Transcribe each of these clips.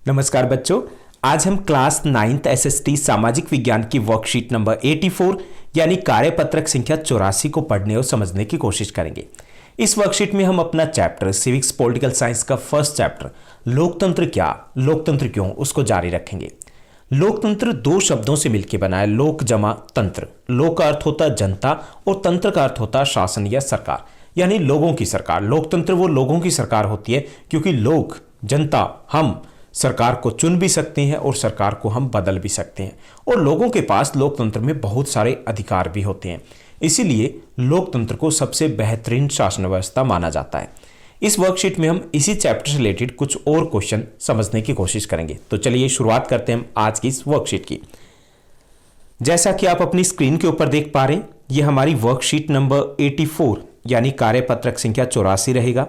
नमस्कार बच्चों, आज हम क्लास 9th एसएसटी सामाजिक विज्ञान की वर्कशीट नंबर 84 यानी कार्यपत्रक संख्या 84 को पढ़ने और समझने की कोशिश करेंगे। इस वर्कशीट में हम अपना चैप्टर सिविक्स पॉलिटिकल साइंस का फर्स्ट चैप्टर लोकतंत्र क्या, लोकतंत्र क्यों, उसको जारी रखेंगे। लोकतंत्र दो शब्दों से मिलकर बना है, लोक जमा तंत्र। लोक का अर्थ होता है जनता और तंत्र का अर्थ होता है शासन या सरकार, यानी लोगों की सरकार। लोकतंत्र वो लोगों की सरकार होती है क्योंकि लोग, जनता, हम सरकार को चुन भी सकते हैं और सरकार को हम बदल भी सकते हैं, और लोगों के पास लोकतंत्र में बहुत सारे अधिकार भी होते हैं। इसीलिए लोकतंत्र को सबसे बेहतरीन शासन व्यवस्था माना जाता है। इस वर्कशीट में हम इसी चैप्टर से रिलेटेड कुछ और क्वेश्चन समझने की कोशिश करेंगे। तो चलिए शुरुआत करते हैं हम आज की इस वर्कशीट की। जैसा कि आप अपनी स्क्रीन के ऊपर देख पा रहे हैं, यह हमारी वर्कशीट नंबर 84 यानी कार्यपत्रक संख्या 84 रहेगा।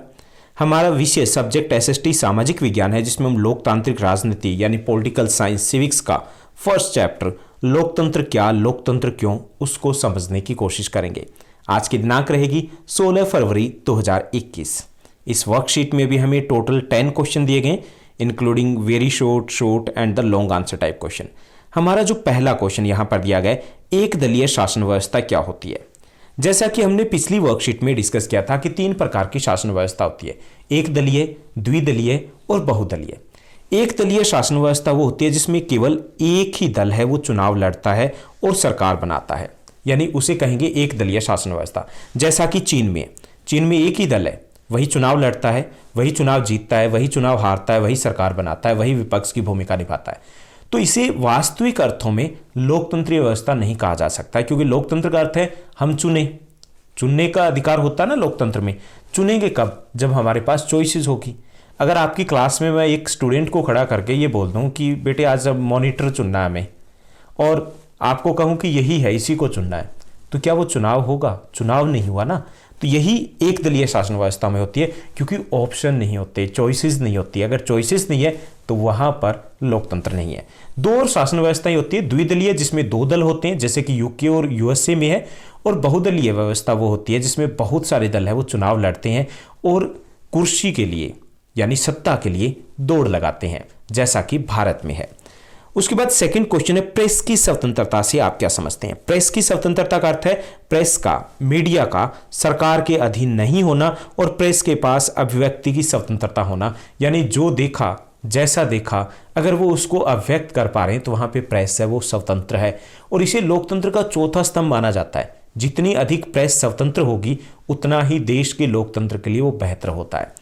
हमारा विषय सब्जेक्ट एसएसटी सामाजिक विज्ञान है, जिसमें हम लोकतांत्रिक राजनीति यानी पॉलिटिकल साइंस सिविक्स का फर्स्ट चैप्टर लोकतंत्र क्या, लोकतंत्र क्यों, उसको समझने की कोशिश करेंगे। आज की दिनांक रहेगी 16 फरवरी 2021। इस वर्कशीट में भी हमें टोटल 10 क्वेश्चन दिए गए, including very short, short and the long answer type question. हमारा जो पहला क्वेश्चन यहाँ पर दिया गया है, एक दलीय शासन व्यवस्था क्या होती है। जैसा कि हमने पिछली वर्कशीट में डिस्कस किया था कि 3 प्रकार की शासन व्यवस्था होती है, एक दलीय, द्विदलीय और बहुदलीय। एक दलीय शासन व्यवस्था वो होती है जिसमें केवल एक ही दल है, वो चुनाव लड़ता है और सरकार बनाता है, यानी उसे कहेंगे एक दलीय शासन व्यवस्था। जैसा कि चीन में एक ही दल है, वही चुनाव लड़ता है, वही चुनाव जीतता है, वही चुनाव हारता है, वही सरकार बनाता है, वही विपक्ष की भूमिका निभाता है। तो इसे वास्तविक अर्थों में लोकतंत्रीय व्यवस्था नहीं कहा जा सकता, क्योंकि लोकतंत्र का अर्थ है हम चुनने का अधिकार होता है ना लोकतंत्र में। चुनेंगे कब? जब हमारे पास चॉइसेस होगी। अगर आपकी क्लास में मैं एक स्टूडेंट को खड़ा करके ये बोल दूं कि बेटे आज अब मॉनिटर चुनना है हमें, और आपको कहूं कि यही है, इसी को चुनना है, तो क्या वो चुनाव होगा? चुनाव नहीं हुआ ना। तो यही एक दलीय शासन व्यवस्था में होती है, क्योंकि ऑप्शन नहीं होते, चॉइसेस नहीं होती। अगर चॉइसेस नहीं है तो वहां पर लोकतंत्र नहीं है। दो और शासन व्यवस्थाएं होती है, द्विदलीय जिसमें 2 दल होते हैं, जैसे कि यूके और यूएसए में है, और बहुदलीय व्यवस्था वो होती है जिसमें बहुत सारे दल है, वो चुनाव लड़ते हैं और कुर्सी के लिए यानी सत्ता के लिए दौड़ लगाते हैं, जैसा कि भारत में है। उसके बाद सेकंड क्वेश्चन है, प्रेस की स्वतंत्रता से आप क्या समझते हैं। प्रेस की स्वतंत्रता का अर्थ है प्रेस का, मीडिया का सरकार के अधीन नहीं होना और प्रेस के पास अभिव्यक्ति की स्वतंत्रता होना, यानी जो देखा, जैसा देखा, अगर वो उसको अभिव्यक्त कर पा रहे हैं तो वहां पे प्रेस है वो स्वतंत्र है, और इसे लोकतंत्र का चौथा स्तंभ माना जाता है। जितनी अधिक प्रेस स्वतंत्र होगी उतना ही देश के लोकतंत्र के लिए वो बेहतर होता है।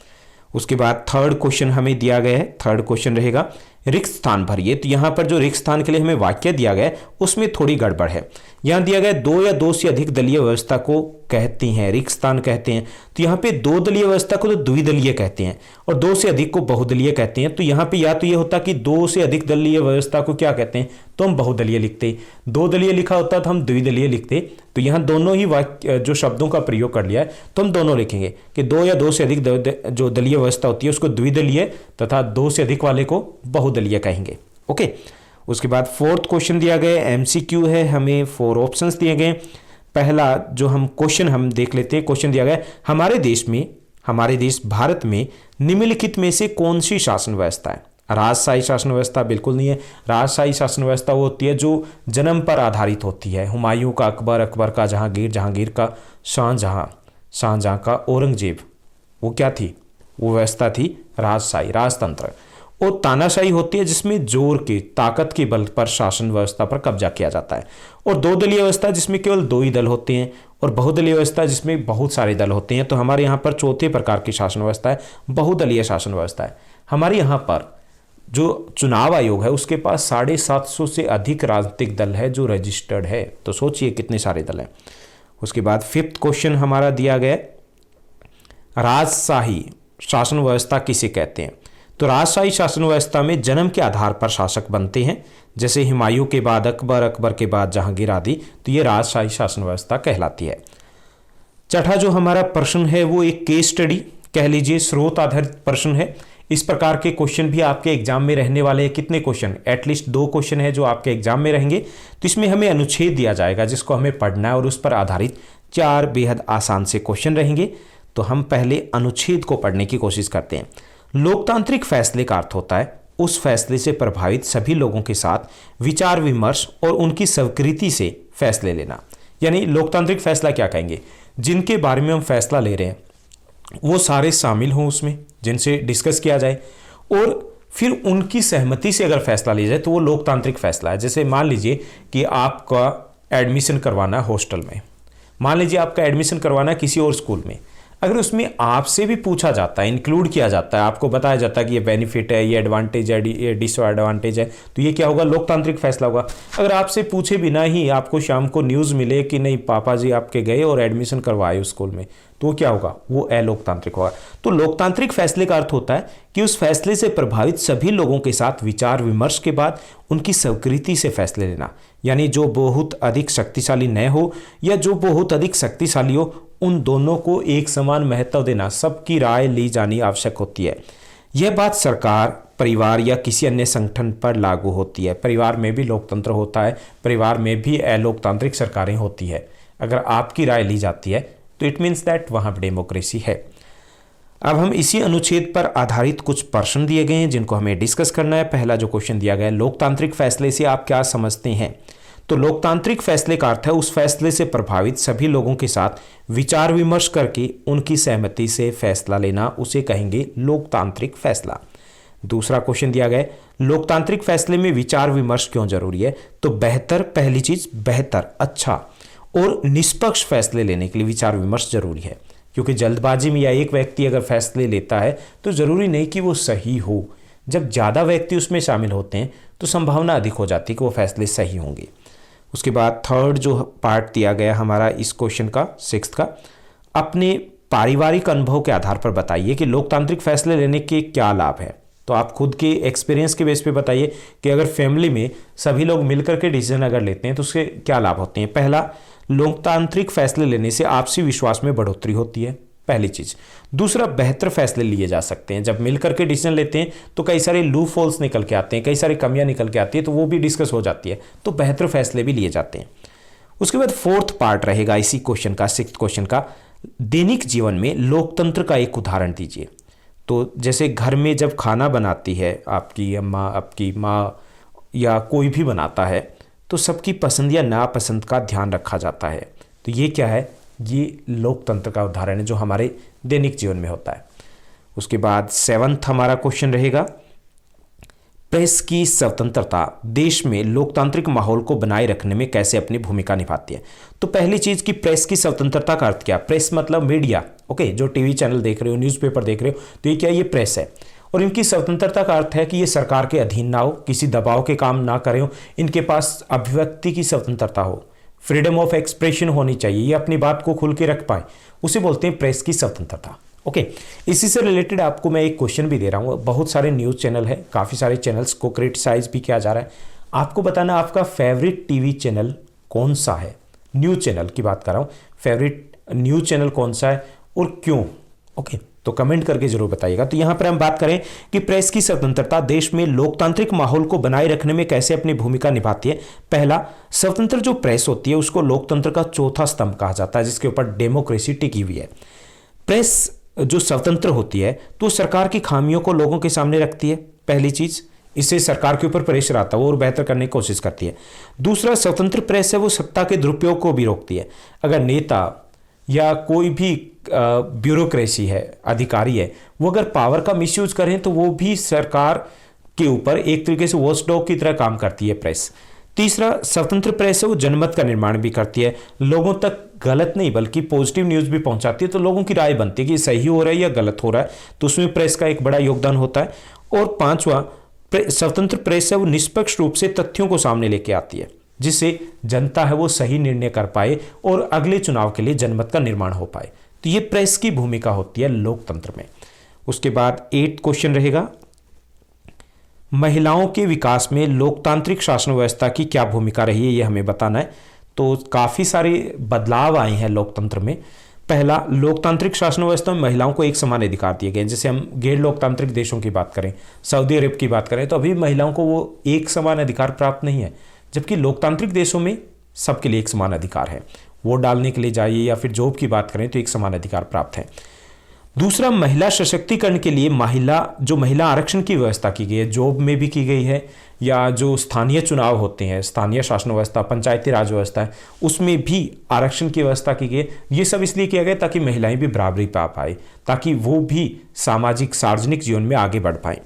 उसके बाद थर्ड क्वेश्चन हमें दिया गया है, थर्ड क्वेश्चन रहेगा रिक्त स्थान भरिए। तो यहां पर जो रिक्त स्थान के लिए हमें वाक्य दिया गया है उसमें थोड़ी गड़बड़ है। यहां दिया गया 2 या 2 से अधिक दलीय व्यवस्था को कहती हैं रिक्त स्थान कहते हैं, तो यहां पे 2 दलीय व्यवस्था को तो द्विदलीय कहते हैं और 2 से अधिक को बहुदलीय कहते हैं। तो यहां पे या तो ये होता कि 2 से अधिक दलीय व्यवस्था को क्या कहते हैं, तो हम बहुदलीय लिखते। 2 दलीय लिखा होता तो हम द्विदलीय लिखते। तो यहां दोनों ही वाक्य जो शब्दों का प्रयोग कर लिया है, तो हम दोनों लिखेंगे कि 2 या 2 से अधिक जो दलीय व्यवस्था होती है उसको द्विदलीय तथा 2 से अधिक वाले को बहुदलीय कहेंगे। ओके। उसके बाद फोर्थ क्वेश्चन दिया गया एमसीक्यू है, हमें 4 ऑप्शंस दिए गए। पहला जो हम क्वेश्चन हम देख लेते हैं, क्वेश्चन दिया गया हमारे देश भारत में निम्नलिखित में से कौन सी शासन व्यवस्था है। राजशाही शासन व्यवस्था बिल्कुल नहीं है। राजशाही शासन व्यवस्था वो होती है जो जन्म पर आधारित होती है। हुमायूं का अकबर, अकबर का जहांगीर, जहांगीर का शाहजहां, शाहजहां का औरंगजेब, वो क्या थी, वो व्यवस्था थी राजशाही, राजतंत्र। और तानाशाही होती है जिसमें जोर के, ताकत के बल पर शासन व्यवस्था पर कब्जा किया जाता है। और 2 दलीय व्यवस्था जिसमें केवल 2 ही दल होते हैं, और बहुदलीय व्यवस्था जिसमें बहुत सारे दल होते हैं। तो हमारे यहाँ पर चौथे प्रकार की शासन व्यवस्था है बहुदलीय शासन व्यवस्था है। हमारे यहाँ पर जो चुनाव आयोग है उसके पास 750 से अधिक राजनीतिक दल है जो रजिस्टर्ड है। तो सोचिए कितने सारे दल हैं। उसके बाद 5th क्वेश्चन हमारा दिया गया, राजशाही शासन व्यवस्था किसे कहते हैं। तो राजशाही शासन व्यवस्था में जन्म के आधार पर शासक बनते हैं, जैसे हुमायूं के बाद अकबर, अकबर के बाद जहांगीर आदि। तो ये राजशाही शासन व्यवस्था कहलाती है। छठा जो हमारा प्रश्न है वो एक केस स्टडी कह लीजिए, स्रोत आधारित प्रश्न है। इस प्रकार के क्वेश्चन भी आपके एग्जाम में रहने वाले हैं। कितने क्वेश्चन? एटलीस्ट 2 क्वेश्चन है जो आपके एग्जाम में रहेंगे। तो इसमें हमें अनुच्छेद दिया जाएगा जिसको हमें पढ़ना है, और उस पर आधारित 4 बेहद आसान से क्वेश्चन रहेंगे। तो हम पहले अनुच्छेद को पढ़ने की कोशिश करते हैं। लोकतांत्रिक फैसले का अर्थ होता है उस फैसले से प्रभावित सभी लोगों के साथ विचार विमर्श और उनकी स्वीकृति से फैसले लेना। यानी लोकतांत्रिक फैसला क्या कहेंगे, जिनके बारे में हम फैसला ले रहे हैं वो सारे शामिल हों उसमें, जिनसे डिस्कस किया जाए और फिर उनकी सहमति से अगर फैसला लिया जाए तो वो लोकतांत्रिक फैसला है। जैसे मान लीजिए कि आपका एडमिशन करवाना है हॉस्टल में, मान लीजिए आपका एडमिशन करवाना है किसी और स्कूल में, अगर उसमें आपसे भी पूछा जाता है, इंक्लूड किया जाता है, आपको बताया जाता है कि ये बेनिफिट है, ये एडवांटेज है, ये डिसएडवांटेज है, तो ये क्या होगा, लोकतांत्रिक फैसला होगा। अगर आपसे पूछे बिना ही आपको शाम को न्यूज़ मिले कि नहीं पापा जी आपके गए और एडमिशन करवाए उस स्कूल में, तो क्या होगा, वो अलोकतांत्रिक होगा। तो लोकतांत्रिक फैसले का अर्थ होता है कि उस फैसले से प्रभावित सभी लोगों के साथ विचार विमर्श के बाद उनकी स्वीकृति से फैसले लेना। यानी जो बहुत अधिक शक्तिशाली न हो या जो बहुत अधिक शक्तिशाली हो, उन दोनों को एक समान महत्व देना, सबकी राय ली जानी आवश्यक होती है। यह बात सरकार, परिवार या किसी अन्य संगठन पर लागू होती है। परिवार में भी लोकतंत्र होता है, परिवार में भी अलोकतांत्रिक सरकारें होती है। अगर आपकी राय ली जाती है तो इट मीन्स दैट वहाँ पर डेमोक्रेसी है। अब हम इसी अनुच्छेद पर आधारित कुछ प्रश्न दिए गए हैं जिनको हमें डिस्कस करना है। पहला जो क्वेश्चन दिया गया है, लोकतांत्रिक फैसले से आप क्या समझते हैं? तो लोकतांत्रिक फैसले का अर्थ है उस फैसले से प्रभावित सभी लोगों के साथ विचार विमर्श करके उनकी सहमति से फैसला लेना, उसे कहेंगे लोकतांत्रिक फैसला। दूसरा क्वेश्चन दिया गया है, लोकतांत्रिक फैसले में विचार विमर्श क्यों जरूरी है? तो बेहतर, पहली चीज बेहतर, अच्छा और निष्पक्ष फैसले लेने के लिए विचार विमर्श जरूरी है, क्योंकि जल्दबाजी में या एक व्यक्ति अगर फैसले लेता है तो जरूरी नहीं कि वो सही हो। जब ज़्यादा व्यक्ति उसमें शामिल होते हैं तो संभावना अधिक हो जाती है कि वो फैसले सही होंगे। उसके बाद थर्ड जो पार्ट दिया गया हमारा इस क्वेश्चन का, सिक्स्थ का, अपने पारिवारिक अनुभव के आधार पर बताइए कि लोकतांत्रिक फैसले लेने के क्या लाभ है। तो आप खुद के एक्सपीरियंस के बेस पे बताइए कि अगर फैमिली में सभी लोग मिलकर के डिसीजन अगर लेते हैं तो उसके क्या लाभ होते हैं। पहला, लोकतांत्रिक फैसले लेने से आपसी विश्वास में बढ़ोतरी होती है, पहली चीज। दूसरा, बेहतर फैसले लिए जा सकते हैं। जब मिलकर के डिसीजन लेते हैं तो कई सारे लूप होल्स निकल के आते हैं, कई सारी कमियां निकल के आती है, तो वो भी डिस्कस हो जाती है, तो बेहतर फैसले भी लिए जाते हैं। उसके बाद फोर्थ पार्ट रहेगा इसी क्वेश्चन का, सिक्स्थ क्वेश्चन का, दैनिक जीवन में लोकतंत्र का एक उदाहरण दीजिए। तो जैसे घर में जब खाना बनाती है आपकी अम्मा, आपकी माँ या कोई भी बनाता है, तो सबकी पसंद या नापसंद का ध्यान रखा जाता है। तो ये क्या है, ये लोकतंत्र का उदाहरण है जो हमारे दैनिक जीवन में होता है। उसके बाद सेवंथ हमारा क्वेश्चन रहेगा, प्रेस की स्वतंत्रता देश में लोकतांत्रिक माहौल को बनाए रखने में कैसे अपनी भूमिका निभाती है। तो पहली चीज कि प्रेस की स्वतंत्रता का अर्थ क्या? प्रेस मतलब मीडिया, ओके, जो टीवी चैनल देख रहे हो, न्यूज़पेपर देख रहे हो, तो ये क्या, ये प्रेस है। और इनकी स्वतंत्रता का अर्थ है कि ये सरकार के अधीन ना हो, किसी दबाव के काम ना करे हो, इनके पास अभिव्यक्ति की स्वतंत्रता हो, फ्रीडम ऑफ एक्सप्रेशन होनी चाहिए, ये अपनी बात को खुल के रख पाए, उसे बोलते हैं प्रेस की स्वतंत्रता। ओके, इसी से रिलेटेड आपको मैं एक क्वेश्चन भी दे रहा हूँ। बहुत सारे न्यूज़ चैनल है, काफ़ी सारे चैनल्स को क्रिटिसाइज भी किया जा रहा है। आपको बताना आपका फेवरेट टीवी चैनल कौन सा है, न्यूज़ चैनल की बात कर रहा हूँ, फेवरेट न्यूज़ चैनल कौन सा है और क्यों? ओके, तो कमेंट करके जरूर बताइएगा। तो यहाँ पर हम बात करें कि प्रेस की स्वतंत्रता देश में लोकतांत्रिक माहौल को बनाए रखने में कैसे अपनी भूमिका निभाती है। पहला, स्वतंत्र जो प्रेस होती है उसको लोकतंत्र का चौथा स्तंभ कहा जाता है, जिसके ऊपर डेमोक्रेसी टिकी हुई है। प्रेस जो स्वतंत्र होती है तो सरकार की खामियों को लोगों के सामने रखती है, पहली चीज, इससे सरकार के ऊपर प्रेशर आता है, वो और बेहतर करने की कोशिश करती है। दूसरा, स्वतंत्र प्रेस है वो सत्ता के दुरुपयोग को भी रोकती है। अगर नेता या कोई भी ब्यूरोक्रेसी है, अधिकारी है, वो अगर पावर का मिसयूज करें तो वो भी सरकार के ऊपर एक तरीके से वॉचडॉग की तरह काम करती है प्रेस। तीसरा, स्वतंत्र प्रेस है वो जनमत का निर्माण भी करती है, लोगों तक गलत नहीं बल्कि पॉजिटिव न्यूज़ भी पहुंचाती है, तो लोगों की राय बनती है कि सही हो रहा है या गलत हो रहा है, तो उसमें प्रेस का एक बड़ा योगदान होता है। और पांचवा, स्वतंत्र प्रेस है वो निष्पक्ष रूप से तथ्यों को सामने लेके आती है, जिससे जनता है वो सही निर्णय कर पाए और अगले चुनाव के लिए जनमत का निर्माण हो पाए। तो ये प्रेस की भूमिका होती है लोकतंत्र में। उसके बाद 8th क्वेश्चन रहेगा, महिलाओं के विकास में लोकतांत्रिक शासन व्यवस्था की क्या भूमिका रही है, ये हमें बताना है। तो काफ़ी सारे बदलाव आए हैं लोकतंत्र में। पहला, लोकतांत्रिक शासन व्यवस्था में महिलाओं को एक समान अधिकार दिए गए। जैसे हम गैर लोकतांत्रिक देशों की बात करें, सऊदी अरब की बात करें, तो अभी महिलाओं को वो एक समान अधिकार प्राप्त नहीं है, जबकि लोकतांत्रिक देशों में सबके लिए एक समान अधिकार है। वोट डालने के लिए जाइए या फिर जॉब की बात करें तो एक समान अधिकार प्राप्त है। दूसरा, महिला सशक्तिकरण के लिए महिला आरक्षण की व्यवस्था की गई है, जॉब में भी की गई है, या जो स्थानीय चुनाव होते हैं, स्थानीय शासन व्यवस्था, पंचायती राज व्यवस्था है, उसमें भी आरक्षण की व्यवस्था की गई है। ये सब इसलिए किया गया ताकि महिलाएं भी बराबरी पा पाए, ताकि वो भी सामाजिक सार्वजनिक जीवन में आगे बढ़ पाए।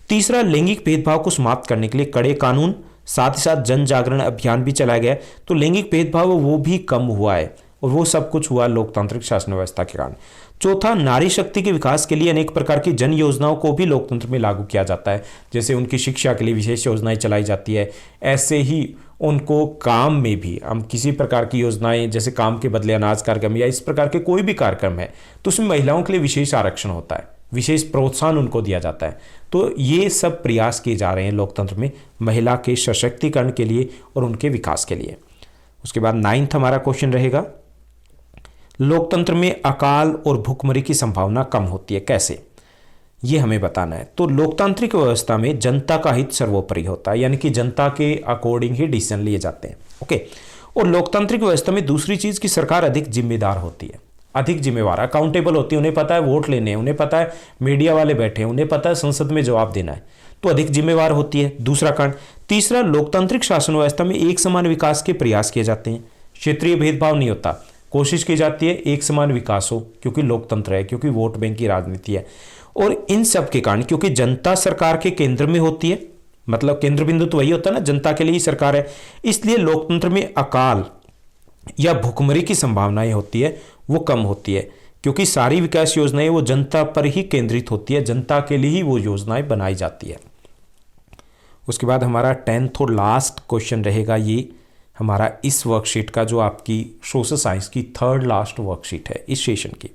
तीसरा, लैंगिक भेदभाव को समाप्त करने के लिए कड़े कानून, साथ ही साथ जन जागरण अभियान भी चलाया गया। तो लैंगिक भेदभाव वो भी कम हुआ है, और वो सब कुछ हुआ लोकतांत्रिक शासन व्यवस्था के कारण। चौथा, नारी शक्ति के विकास के लिए अनेक प्रकार की जन योजनाओं को भी लोकतंत्र में लागू किया जाता है। जैसे उनकी शिक्षा के लिए विशेष योजनाएं चलाई जाती है, ऐसे ही उनको काम में भी हम किसी प्रकार की योजनाएं, जैसे काम के बदले अनाज कार्यक्रम या इस प्रकार के कोई भी कार्यक्रम है, तो उसमें महिलाओं के लिए विशेष आरक्षण होता है, विशेष प्रोत्साहन उनको दिया जाता है। तो ये सब प्रयास किए जा रहे हैं लोकतंत्र में महिला के सशक्तिकरण के लिए और उनके विकास के लिए। उसके बाद 9th हमारा क्वेश्चन रहेगा, लोकतंत्र में अकाल और भुखमरी की संभावना कम होती है, कैसे, ये हमें बताना है। तो लोकतांत्रिक व्यवस्था में जनता का हित सर्वोपरि होता है, यानी कि जनता के अकॉर्डिंग ही डिसीजन लिए जाते हैं। ओके। और लोकतांत्रिक व्यवस्था में दूसरी चीज की सरकार अधिक जिम्मेदार होती है, अधिक जिम्मेवार, अकाउंटेबल होती है। उन्हें पता है वोट लेने हैं, उन्हें पता है मीडिया वाले बैठे हैं, उन्हें पता है संसद में जवाब देना है, तो अधिक जिम्मेवार होती है, दूसरा कारण। तीसरा, लोकतांत्रिक शासन व्यवस्था में एक समान विकास के प्रयास किए जाते हैं, क्षेत्रीय भेदभाव नहीं होता, कोशिश की जाती है एक समान विकास हो, क्योंकि लोकतंत्र है, क्योंकि वोट बैंक की राजनीति है। और इन सब के कारण, क्योंकि जनता सरकार के केंद्र में होती है, मतलब केंद्र बिंदु तो वही होता है ना, जनता के लिए ही सरकार है, इसलिए लोकतंत्र में अकाल या भुखमरी की संभावनाएं होती है वो कम होती है, क्योंकि सारी विकास योजनाएं वो जनता पर ही केंद्रित होती है, जनता के लिए ही वो योजनाएं बनाई जाती है। उसके बाद हमारा 10th और लास्ट क्वेश्चन रहेगा, ये हमारा इस वर्कशीट का, जो आपकी सोशल साइंस की 3rd लास्ट वर्कशीट है इस सेशन की।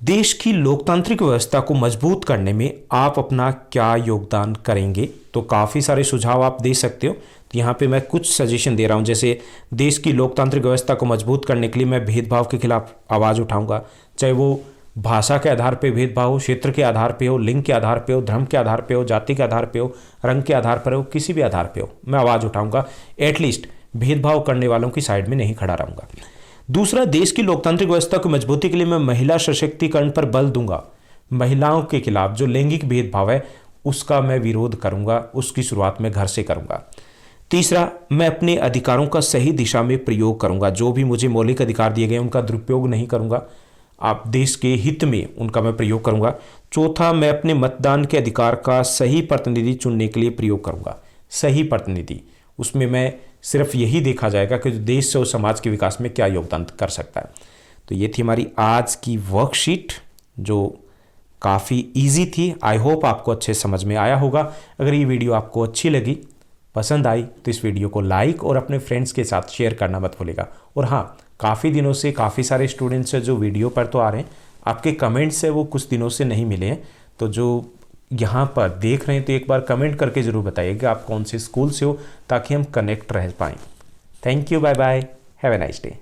देश की लोकतांत्रिक व्यवस्था को मजबूत करने में आप अपना क्या योगदान करेंगे? तो काफ़ी सारे सुझाव आप दे सकते हो। तो यहाँ पे मैं कुछ सजेशन दे रहा हूँ, जैसे देश की लोकतांत्रिक व्यवस्था को मजबूत करने के लिए मैं भेदभाव के खिलाफ आवाज़ उठाऊंगा, चाहे वो भाषा के आधार पे भेदभाव हो, क्षेत्र के आधार पे हो, लिंग के आधार पे हो, धर्म के आधार पे हो, जाति के आधार पे हो, रंग के आधार पर हो, किसी भी आधार पे हो, मैं आवाज़ उठाऊंगा। एटलीस्ट भेदभाव करने वालों की साइड में नहीं खड़ा रहूंगा। दूसरा, देश की लोकतांत्रिक व्यवस्था की मजबूती के लिए मैं महिला सशक्तिकरण पर बल दूंगा। महिलाओं के खिलाफ जो लैंगिक भेदभाव है उसका मैं विरोध करूंगा, उसकी शुरुआत मैं घर से करूंगा। तीसरा, मैं अपने अधिकारों का सही दिशा में प्रयोग करूंगा, जो भी मुझे मौलिक अधिकार दिए गए उनका दुरुपयोग नहीं करूंगा, आप देश के हित में उनका मैं प्रयोग करूंगा। चौथा, मैं अपने मतदान के अधिकार का सही प्रतिनिधि चुनने के लिए प्रयोग करूंगा। सही प्रतिनिधि, उसमें मैं सिर्फ यही देखा जाएगा कि देश और समाज के विकास में क्या योगदान कर सकता है। तो ये थी हमारी आज की वर्कशीट, जो काफ़ी इजी थी। आई होप आपको अच्छे समझ में आया होगा। अगर ये वीडियो आपको अच्छी लगी, पसंद आई, तो इस वीडियो को लाइक और अपने फ्रेंड्स के साथ शेयर करना मत भूलिएगा। और हाँ, काफ़ी दिनों से काफ़ी सारे स्टूडेंट्स हैं जो वीडियो पर तो आ रहे हैं, आपके कमेंट्स है वो कुछ दिनों से नहीं मिले हैं, तो जो यहाँ पर देख रहे हैं तो एक बार कमेंट करके ज़रूर बताइए कि आप कौन से स्कूल से हो, ताकि हम कनेक्ट रह पाएँ। Thank you, bye bye, have a nice day.